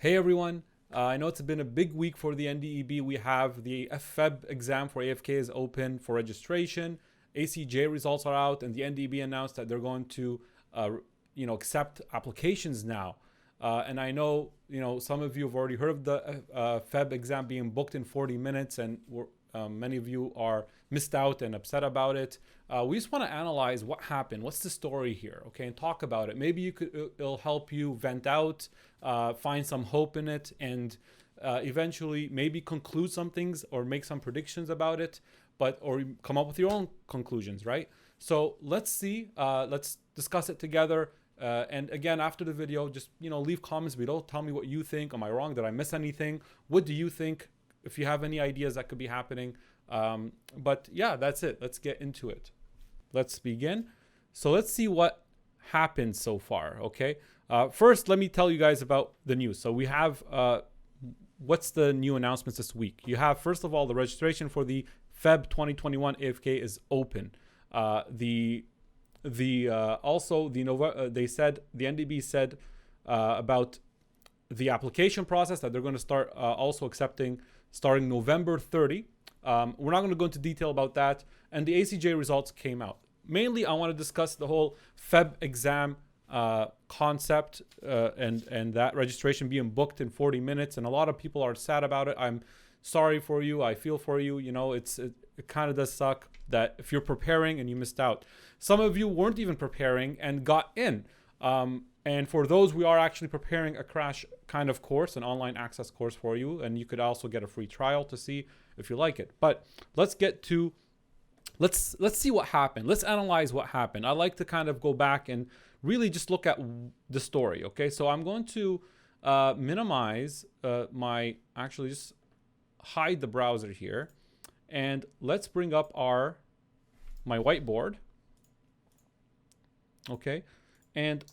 Hey everyone, I know it's been a big week for the NDEB. We have the FEB exam for AFK is open for registration. ACJ results are out, and the NDEB announced that they're going to, accept applications now. And I know, some of you have already heard of the FEB exam being booked in 40 minutes, and many of you are missed out and upset about it. We just want to analyze what happened. What's the story here? Okay, and talk about it. Maybe it'll help you vent out, find some hope in it, and eventually maybe conclude some things or make some predictions about it, or come up with your own conclusions, right? So let's see. Let's discuss it together. And again, after the video, just leave comments below. Tell me what you think. Am I wrong? Did I miss anything? What do you think? If you have any ideas that could be happening. But yeah, that's it. Let's get into it. Let's begin. So let's see what happened so far. Okay. First, let me tell you guys about the news. So we have what's the new announcements this week. You have, first of all, the registration for the FEB 2021 AFK is open. They said, the NDEB said about the application process that they're going to start also accepting starting November 30. We're not going to go into detail about that. And the ACJ results came out. Mainly, I want to discuss the whole FEB exam concept and that registration being booked in 40 minutes. And a lot of people are sad about it. I'm sorry for you. I feel for you. It kind of does suck that if you're preparing and you missed out. Some of you weren't even preparing and got in. And for those, we are actually preparing a crash kind of course, an online access course for you. And you could also get a free trial to see if you like it. But let's see what happened. Let's analyze what happened. I like to kind of go back and really just look at the story. Okay, so I'm going to minimize actually just hide the browser here. And let's bring up my whiteboard. Okay, and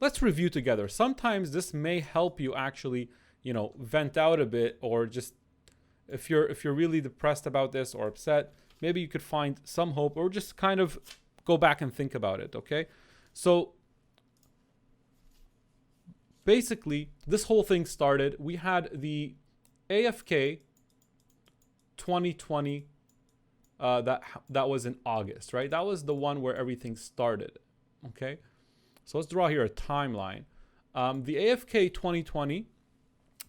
let's review together. Sometimes this may help you actually, vent out a bit, or just if you're really depressed about this or upset, maybe you could find some hope, or just kind of go back and think about it. Okay, so basically this whole thing started. We had the AFK 2020 that was in August, right? That was the one where everything started. Okay, so let's draw here a timeline. The AFK 2020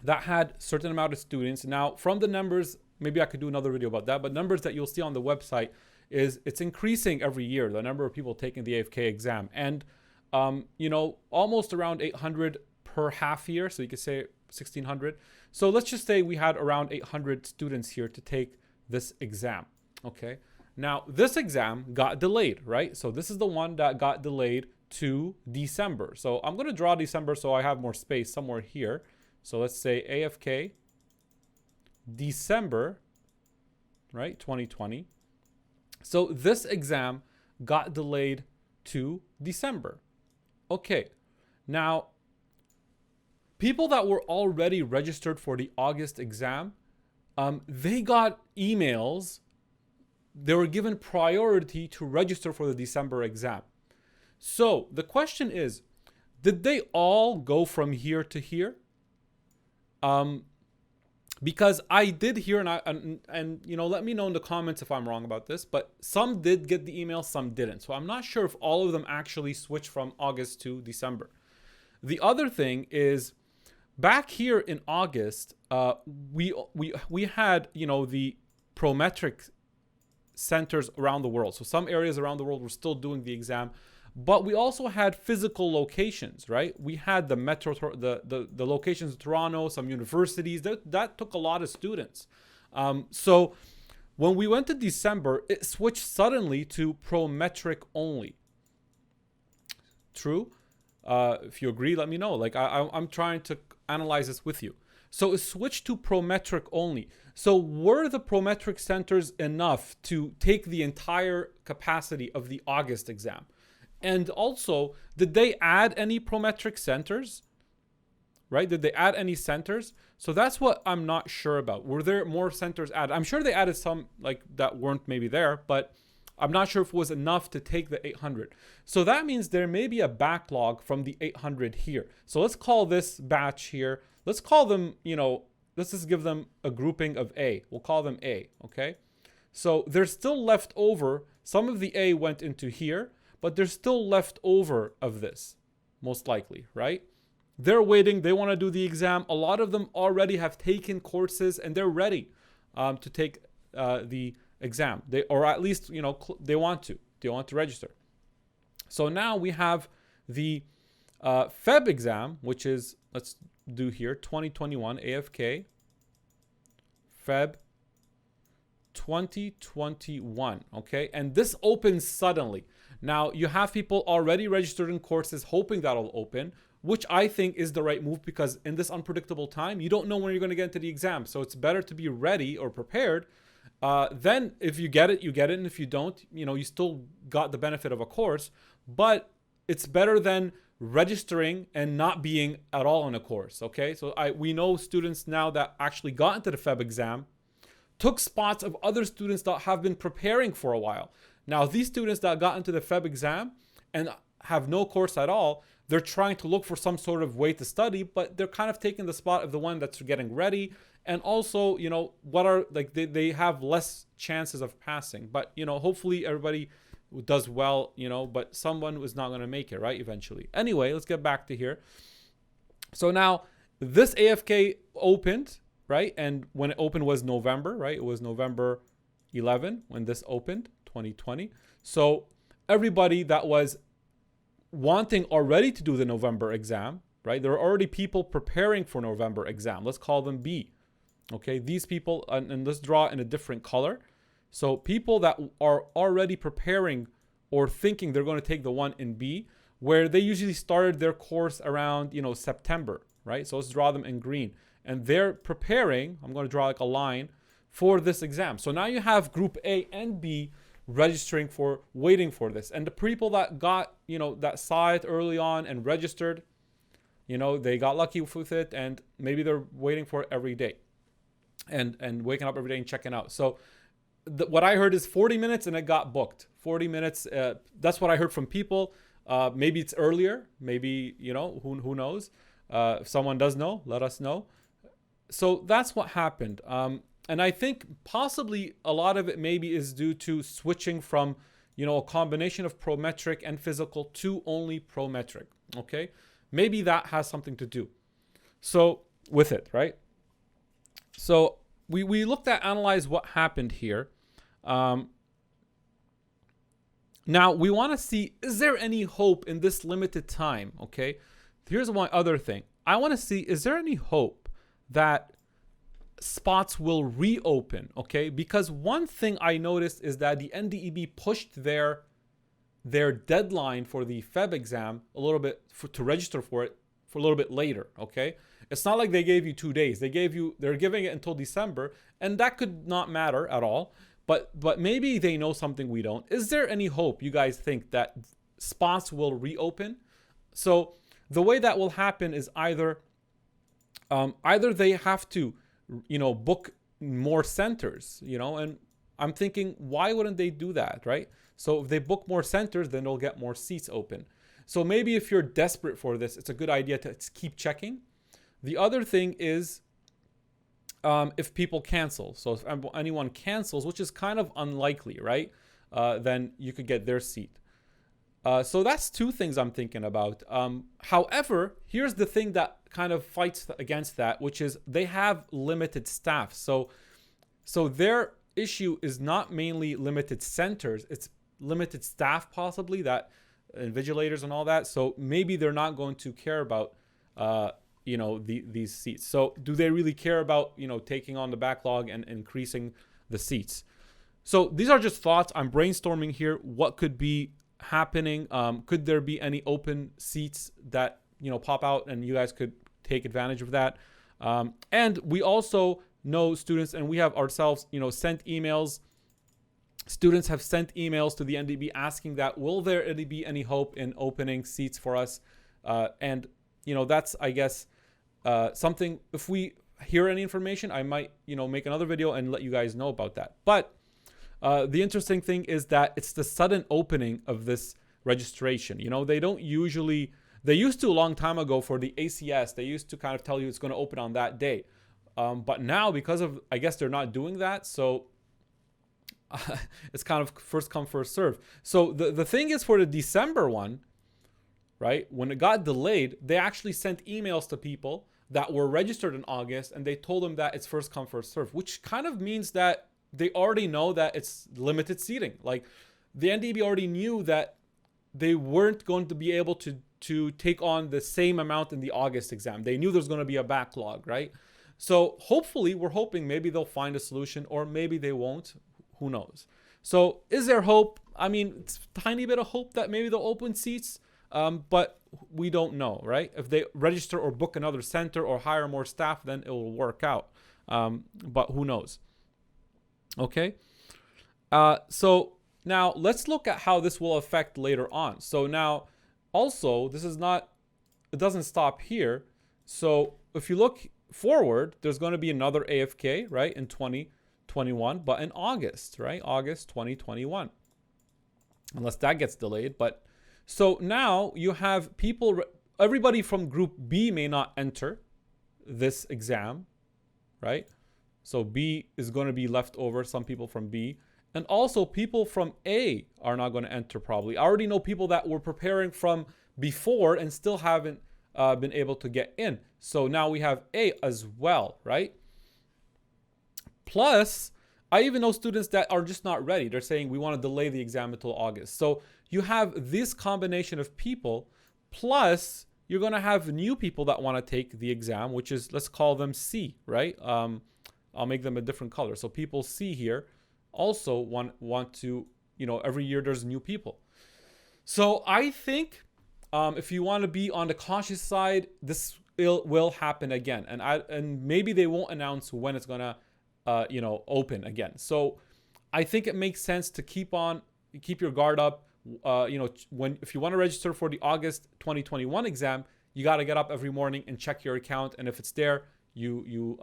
that had certain amount of students. Now, from the numbers, maybe I could do another video about that, but numbers that you'll see on the website it's increasing every year, the number of people taking the AFK exam, and almost around 800 per half year. So you could say 1600. So let's just say we had around 800 students here to take this exam. Okay. Now this exam got delayed, right? So this is the one that got delayed to December. So I'm going to draw December so I have more space somewhere here. So let's say AFK December, right? 2020. So this exam got delayed to December. Okay. Now, people that were already registered for the August exam, they got emails. They were given priority to register for the December exam. So the question is, did they all go from here to here? Because I did hear, and let me know in the comments if I'm wrong about this, but some did get the email, some didn't. So I'm not sure if all of them actually switched from August to December. The other thing is, back here in August, we had the Prometric centers around the world. So some areas around the world were still doing the exam, but we also had physical locations, right? We had the metro, the locations in Toronto, some universities that took a lot of students. So when we went to December, it switched suddenly to Prometric only. True? If you agree, let me know. Like I'm trying to analyze this with you. So it switched to Prometric only. So were the Prometric centers enough to take the entire capacity of the August exam? And also, did they add any Prometric centers? Right? Did they add any centers? So that's what I'm not sure about. Were there more centers added? I'm sure they added some that weren't maybe there, but I'm not sure if it was enough to take the 800. So that means there may be a backlog from the 800 here. So let's call this batch here let's call them, let's just give them a grouping of A. We'll call them A, okay? So there's still left over. Some of the A went into here, but there's still left over of this, most likely, right? They're waiting. They want to do the exam. A lot of them already have taken courses and they're ready to take the exam. Or at least, they want to. They want to register. So now we have the FEB exam, which is, let's do here, 2021 AFK FEB 2021, okay? And this opens suddenly. Now, you have people already registered in courses hoping that'll open, which I think is the right move, because in this unpredictable time, you don't know when you're going to get into the exam. So it's better to be ready or prepared. Then if you get it, you get it. And if you don't, you still got the benefit of a course. But it's better than registering and not being at all in a course, okay? So we know students now that actually got into the FEB exam, took spots of other students that have been preparing for a while. Now, these students that got into the FEB exam and have no course at all, they're trying to look for some sort of way to study, but they're kind of taking the spot of the one that's getting ready. And also, they have less chances of passing. But, hopefully everybody does well, but someone was not going to make it, right, eventually. Anyway, let's get back to here. So now this AFK opened, right? And when it opened was November, right? It was November 11 when this opened, 2020. So everybody that was wanting already to do the November exam, right? There are already people preparing for November exam. Let's call them B. Okay, these people, and let's draw in a different color. So people that are already preparing or thinking they're going to take the one in B, where they usually started their course around, September, right? So let's draw them in green. And they're preparing, I'm going to draw like a line for this exam. So now you have group A and B registering for, waiting for this. And the people that got, that saw it early on and registered, they got lucky with it, and maybe they're waiting for it every day and waking up every day and checking out. So what I heard is 40 minutes and it got booked. 40 minutes, that's what I heard from people. Maybe it's earlier, maybe, who knows? If someone does know, let us know. So that's what happened. And I think possibly a lot of it maybe is due to switching from, a combination of prometric and physical to only prometric, okay? Maybe that has something to do. So with it, right? So we looked at, analyze what happened here. Now we want to see, is there any hope in this limited time? Okay. Here's one other thing. I want to see, is there any hope that spots will reopen? Okay. Because one thing I noticed is that the NDEB pushed their deadline for the FEB exam a little bit to register for it for a little bit later. Okay. It's not like they gave you 2 days. They're giving it until December, and that could not matter at all. But maybe they know something we don't. Is there any hope, you guys think, that spots will reopen? So the way that will happen is either they have to, book more centers, and I'm thinking, why wouldn't they do that, right? So if they book more centers, then they'll get more seats open. So maybe if you're desperate for this, it's a good idea to keep checking. The other thing is if people cancel. So if anyone cancels, which is kind of unlikely, right? Then you could get their seat. So that's two things I'm thinking about. However, here's the thing that kind of fights against that, which is they have limited staff. So their issue is not mainly limited centers, it's limited staff possibly, that invigilators and all that. So maybe they're not going to care about these seats. So do they really care about, taking on the backlog and increasing the seats? So these are just thoughts. I'm brainstorming here. What could be happening? Could there be any open seats that, pop out and you guys could take advantage of that? And we also know students, and we have ourselves, sent emails. Students have sent emails to the NDEB asking that, will there be any hope in opening seats for us? And that's, I guess, something, if we hear any information, I might, make another video and let you guys know about that. But the interesting thing is that it's the sudden opening of this registration. They don't usually They used to a long time ago for the ACS. They used to kind of tell you it's going to open on that day. But now, because of, I guess they're not doing that, so it's kind of first come, first serve. So the thing is, for the December one, right, when it got delayed, they actually sent emails to people that were registered in August, and they told them that it's first come, first serve, which kind of means that they already know that it's limited seating. Like, the NDEB already knew that they weren't going to be able to take on the same amount in the August exam. They knew there's going to be a backlog, right? So hopefully, we're hoping maybe they'll find a solution, or maybe they won't. Who knows? So is there hope? I mean, it's a tiny bit of hope that maybe they'll open seats, but we don't know, right? If they register or book another center or hire more staff, then it will work out. But who knows? Okay. So now let's look at how this will affect later on. So now also, this is not, it doesn't stop here. So if you look forward, there's going to be another AFK, right, in 2021, but in August, right? August 2021. Unless that gets delayed. But so now you have people, everybody from group B may not enter this exam, right? So B is going to be left over, some people from B. And also people from A are not going to enter probably. I already know people that were preparing from before and still haven't been able to get in. So now we have A as well, right? Plus, I even know students that are just not ready. They're saying we want to delay the exam until August. So you have this combination of people, plus you're going to have new people that want to take the exam, which is, let's call them C, right? I'll make them a different color. So people C here also want to, you know, every year there's new people. So I think if you want to be on the cautious side, this will happen again. And maybe they won't announce when it's going to, you know, open again. So I think it makes sense to keep your guard up. You know, if you want to register for the August 2021 exam, you got to get up every morning and check your account. And if it's there, you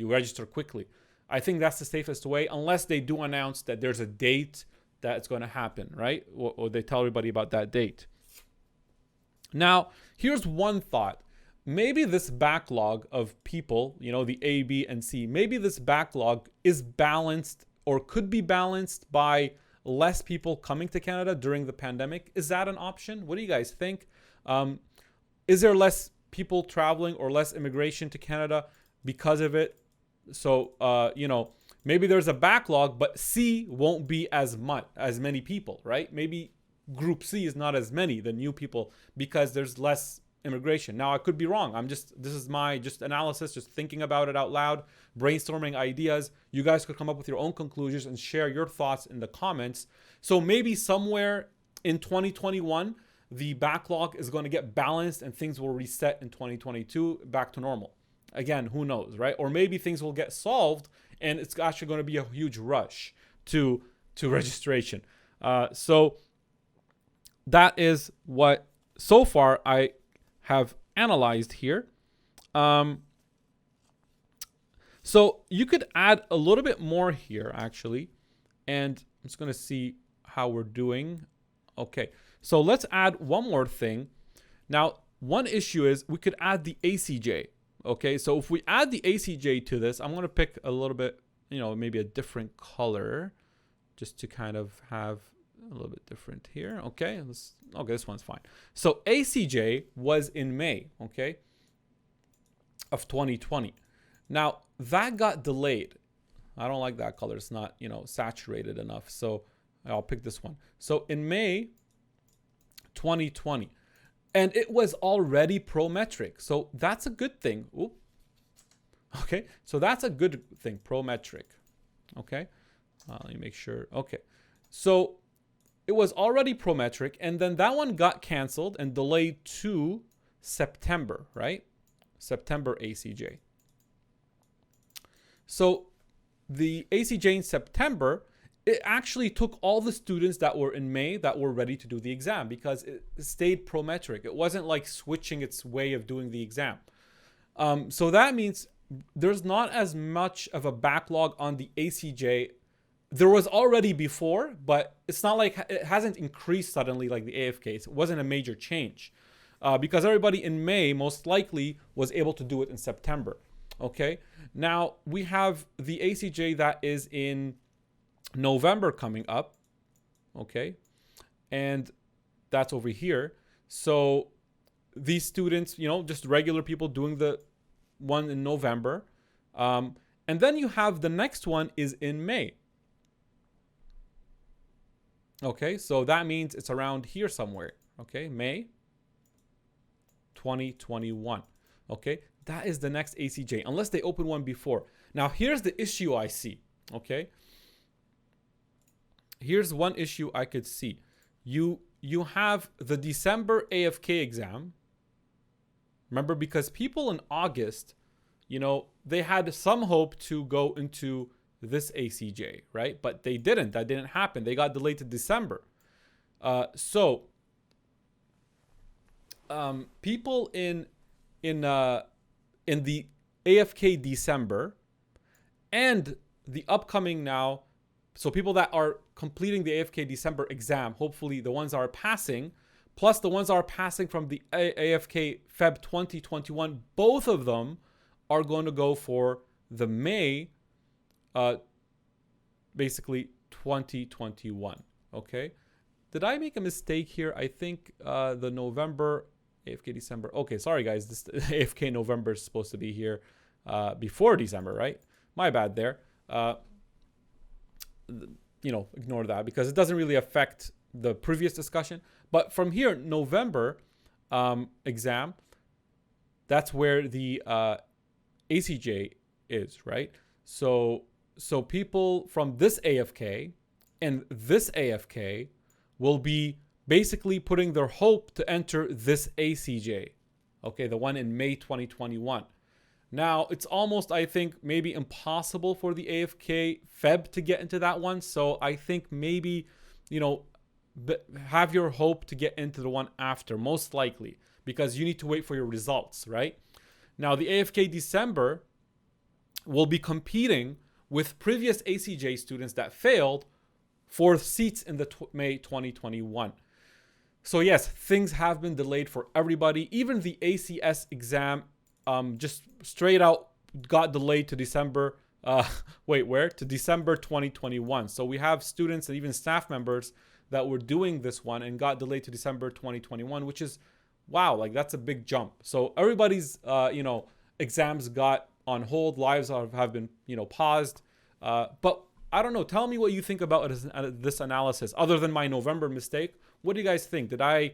register quickly. I think that's the safest way, unless they do announce that there's a date that it's going to happen, right? Or they tell everybody about that date. Now, here's one thought. Maybe this backlog of people, you know, the A, B, and C, maybe this backlog is balanced or could be balanced by less people coming to Canada during the pandemic. Is that an option? What do you guys think? Is there less people traveling or less immigration to Canada because of it? So, you know, maybe there's a backlog, but C won't be as many people, right? Maybe group C is not as many, the new people, because there's less immigration. Now, I could be wrong. This is my analysis, just thinking about it out loud, brainstorming ideas. You guys could come up with your own conclusions and share your thoughts in the comments. So maybe somewhere in 2021, the backlog is going to get balanced and things will reset in 2022 back to normal. Again, who knows, right? Or maybe things will get solved and it's actually going to be a huge rush to registration. So that is what so far I have analyzed here. So you could add a little bit more here actually, and I'm just going to see how we're doing. Okay, so let's add one more thing. Now, one issue is we could add the ACJ. Okay, so if we add the ACJ to this, I'm going to pick a little bit, you know, maybe a different color just to kind of have a little bit different here. Okay, this one's fine. So ACJ was in May, okay, of 2020. Now that got delayed. I don't like that color. It's not, you know, saturated enough. So I'll pick this one. So in May 2020, and it was already prometric. So that's a good thing. Ooh. Okay, so that's a good thing, prometric. Okay, let me make sure. Okay, so it was already prometric, and then that one got canceled and delayed to September, right? September ACJ. So the ACJ in September, it actually took all the students that were in May that were ready to do the exam because it stayed prometric. It wasn't like switching its way of doing the exam. So that means there's not as much of a backlog on the ACJ. There was already before, but it's not like it hasn't increased suddenly like the AFK. It wasn't a major change. because everybody in May most likely was able to do it in September. Okay, now we have the ACJ that is in November coming up. Okay, and that's over here. So these students, you know, just regular people doing the one in November. And then you have the next one is in May. Okay, so that means it's around here somewhere. Okay, May 2021. Okay, that is the next ACJ, unless they open one before. Now, here's the issue I see. Okay, here's one issue I could see. You have the December AFK exam. Remember, because people in August, you know, they had some hope to go into this ACJ, right? But they didn't. That didn't happen. They got delayed to December. People in the AFK December and the upcoming now, so people that are completing the AFK December exam, hopefully the ones that are passing, plus the ones that are passing from the AFK FEB 2021, both of them are going to go for the May, basically 2021. Okay, did I make a mistake here? I think the November AFK December. Okay, sorry guys, this AFK November is supposed to be here before December, right? My bad there. You know, ignore that because it doesn't really affect the previous discussion. But from here, November exam, that's where the ACJ is, right? So people from this AFK and this AFK will be basically putting their hope to enter this ACJ, okay, the one in May 2021. Now, it's almost, I think, maybe impossible for the AFK FEB to get into that one. So I think maybe, you know, have your hope to get into the one after, most likely, because you need to wait for your results, right? Now, the AFK December will be competing with previous ACJ students that failed for seats in the May 2021. So yes, things have been delayed for everybody. Even the ACS exam just straight out got delayed to December. To December 2021. So we have students and even staff members that were doing this one and got delayed to December 2021, which is, wow, like that's a big jump. So everybody's, you know, exams got on hold, lives have been, you know, paused. But I don't know, tell me what you think about this analysis, other than my November mistake. What do you guys think? Did I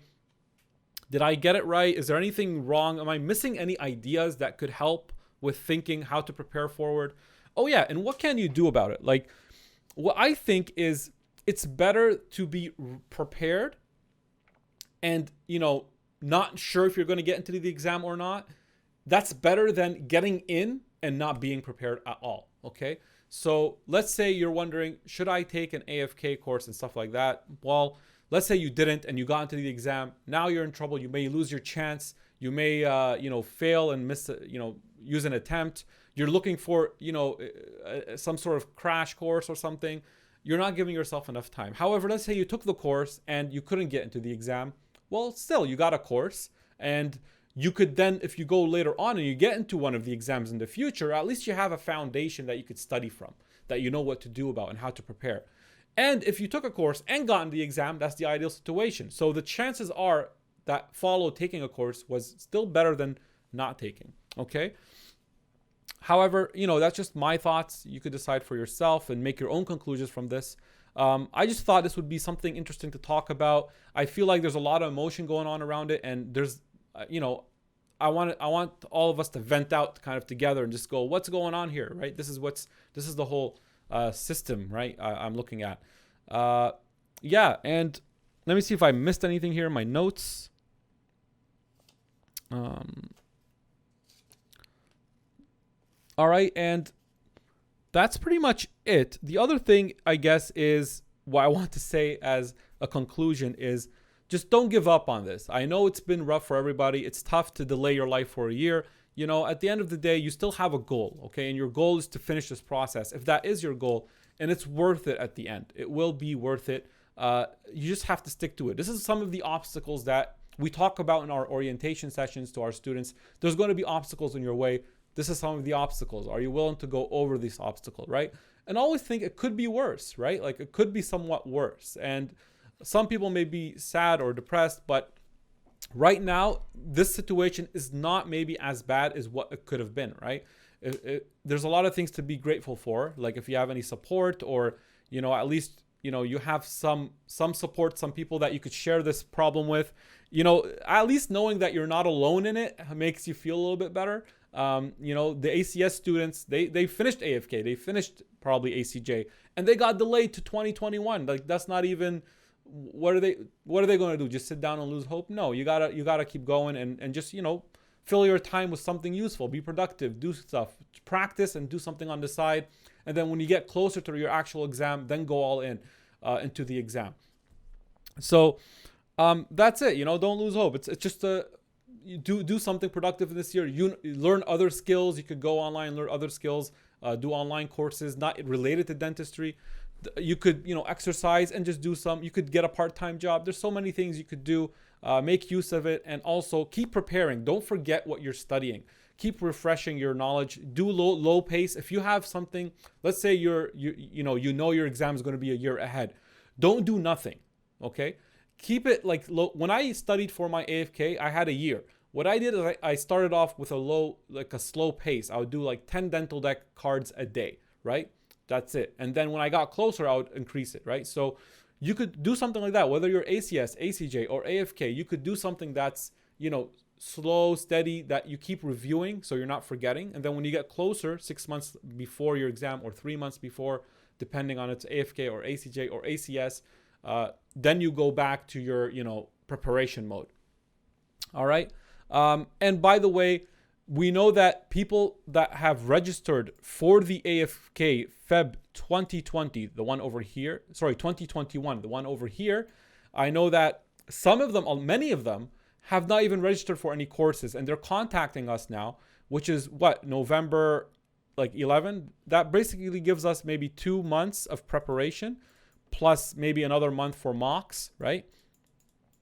get it right? Is there anything wrong? Am I missing any ideas that could help with thinking how to prepare forward? Oh yeah, and what can you do about it? Like, what I think is it's better to be prepared and, you know, not sure if you're going to get into the exam or not. That's better than getting in and not being prepared at all, okay? So let's say you're wondering, should I take an AFK course and stuff like that? Well, let's say you didn't and you got into the exam. Now you're in trouble. You may lose your chance. You may, you know, fail and miss, you know, use an attempt. You're looking for, you know, some sort of crash course or something. You're not giving yourself enough time. However, let's say you took the course and you couldn't get into the exam. Well, still, you got a course, and you could then, if you go later on and you get into one of the exams in the future, at least you have a foundation that you could study from, that you know what to do about and how to prepare. And if you took a course and got into the exam, that's the ideal situation. So the chances are that taking a course was still better than not taking, okay? However, you know, that's just my thoughts. You could decide for yourself and make your own conclusions from this. I just thought this would be something interesting to talk about. I feel like there's a lot of emotion going on around it, and there's, you know, I want all of us to vent out kind of together and just go, what's going on here, right? This is the whole system, right? I'm looking at. Yeah, and let me see if I missed anything here in my notes. All right, and that's pretty much it. The other thing, I guess, is what I want to say as a conclusion is just don't give up on this. I know it's been rough for everybody. It's tough to delay your life for a year. You know, at the end of the day, you still have a goal, okay? And your goal is to finish this process. If that is your goal, and it's worth it at the end, it will be worth it. You just have to stick to it. This is some of the obstacles that we talk about in our orientation sessions to our students, there's going to be obstacles in your way. This is some of the obstacles. Are you willing to go over these obstacles, right? And always think it could be worse, right? Like it could be somewhat worse. And some people may be sad or depressed, but right now, this situation is not maybe as bad as what it could have been, right? There's a lot of things to be grateful for. Like if you have any support, or, you know, at least, you know, you have some support, some people that you could share this problem with, you know, at least knowing that you're not alone in it makes you feel a little bit better. You know, the ACS students, they finished AFK, they finished probably ACJ, and they got delayed to 2021. Like that's not even, what are they going to do? Just sit down and lose hope? No, you gotta keep going and just, you know, fill your time with something useful, be productive, do stuff, practice and do something on the side. And then when you get closer to your actual exam, then go all in into the exam. So that's it. You know, don't lose hope. It's just you do something productive this year. You learn other skills. You could go online, learn other skills, do online courses not related to dentistry. You could, you know, exercise and just do some. You could get a part-time job. There's so many things you could do. Make use of it, and also keep preparing. Don't forget what you're studying. Keep refreshing your knowledge. Do low pace. If you have something, let's say you know your exam is going to be a year ahead. Don't do nothing. Okay, keep it like low. When I studied for my AFK, I had a year. What I did is I started off with a slow pace. I would do like 10 dental deck cards a day, right? That's it. And then when I got closer, I would increase it, right? So you could do something like that, whether you're ACS, ACJ, or AFK. You could do something that's, you know, slow, steady, that you keep reviewing so you're not forgetting. And then when you get closer, 6 months before your exam or 3 months before, depending on it's AFK or ACJ or ACS, then you go back to your, you know, preparation mode. All right. And by the way, we know that people that have registered for the AFK FEB 2020, the one over here, 2021, the one over here, I know that some of them, many of them, have not even registered for any courses, and they're contacting us now, which is what, November like 11? That basically gives us maybe 2 months of preparation, plus maybe another month for mocks, right?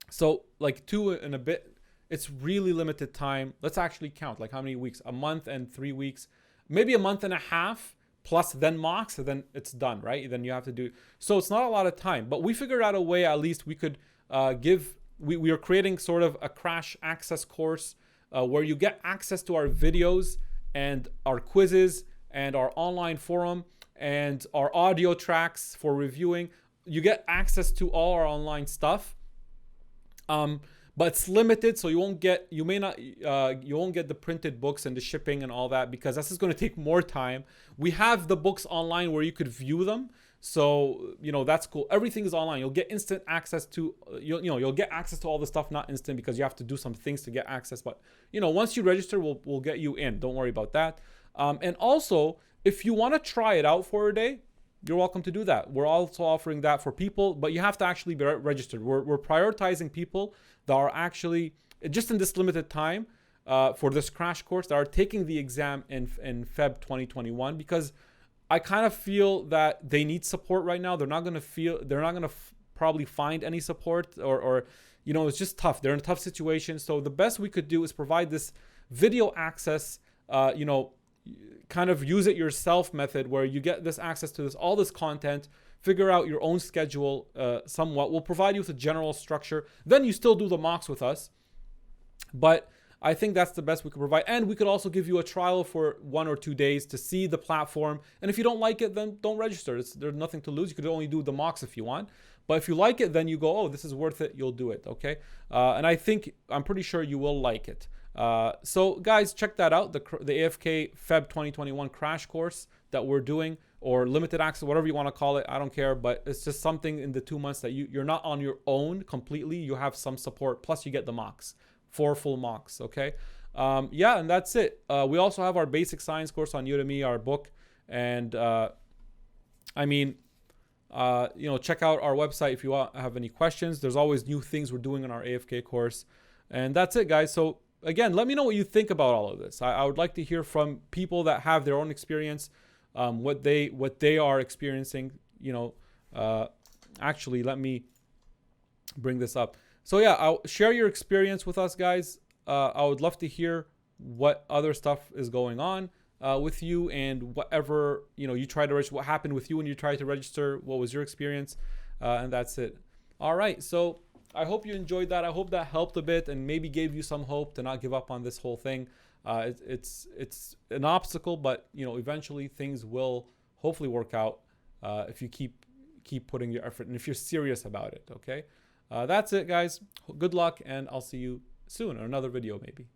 So like 2 and a bit. It's really limited time. Let's actually count, like how many weeks? A month and 3 weeks, maybe a month and a half, plus then mocks, and then it's done, right? Then you have to do. So it's not a lot of time, but we figured out a way, at least we could we are creating sort of a crash access course where you get access to our videos and our quizzes and our online forum and our audio tracks for reviewing. You get access to all our online stuff. But it's limited, so you won't get the printed books and the shipping and all that, because this is going to take more time. We have the books online where you could view them, so you know that's cool. Everything is online. You'll get instant access to you'll get access to all the stuff, not instant because you have to do some things to get access. But you know, once you register, we'll get you in. Don't worry about that. And also, if you want to try it out for a day, you're welcome to do that. We're also offering that for people, but you have to actually be registered. We're prioritizing people that are actually, just in this limited time for this crash course, that are taking the exam in Feb 2021, because I kind of feel that they need support right now. They're not going to probably find any support, or you know, it's just tough. They're in a tough situation. So the best we could do is provide this video access, you know, kind of use it yourself method, where you get this access to all this content, figure out your own schedule somewhat. We'll provide you with a general structure. Then you still do the mocks with us. But I think that's the best we could provide. And we could also give you a trial for 1 or 2 days to see the platform. And if you don't like it, then don't register. There's nothing to lose. You could only do the mocks if you want. But if you like it, then you go, oh, this is worth it. You'll do it. Okay. And I'm pretty sure you will like it. So guys, check that out. The AFK Feb 2021 crash course that we're doing, or limited access, whatever you want to call it. I don't care, but it's just something in the 2 months that you're not on your own completely. You have some support, plus you get the mocks, 4 full mocks. Okay. Yeah. And that's it. We also have our basic science course on Udemy, our book. And, you know, check out our website if you have any questions. There's always new things we're doing in our AFK course. And that's it, guys. So again, let me know what you think about all of this. I would like to hear from people that have their own experience, what they are experiencing. You know, actually, let me bring this up. So yeah, I'll share your experience with us, guys. I would love to hear what other stuff is going on with you, and whatever you try to register, what happened with you when you tried to register, what was your experience, and that's it. All right, so I hope you enjoyed that. I hope that helped a bit and maybe gave you some hope to not give up on this whole thing. It's an obstacle, but eventually things will hopefully work out if you keep putting your effort and if you're serious about it. Okay, that's it, guys. Good luck, and I'll see you soon in another video maybe.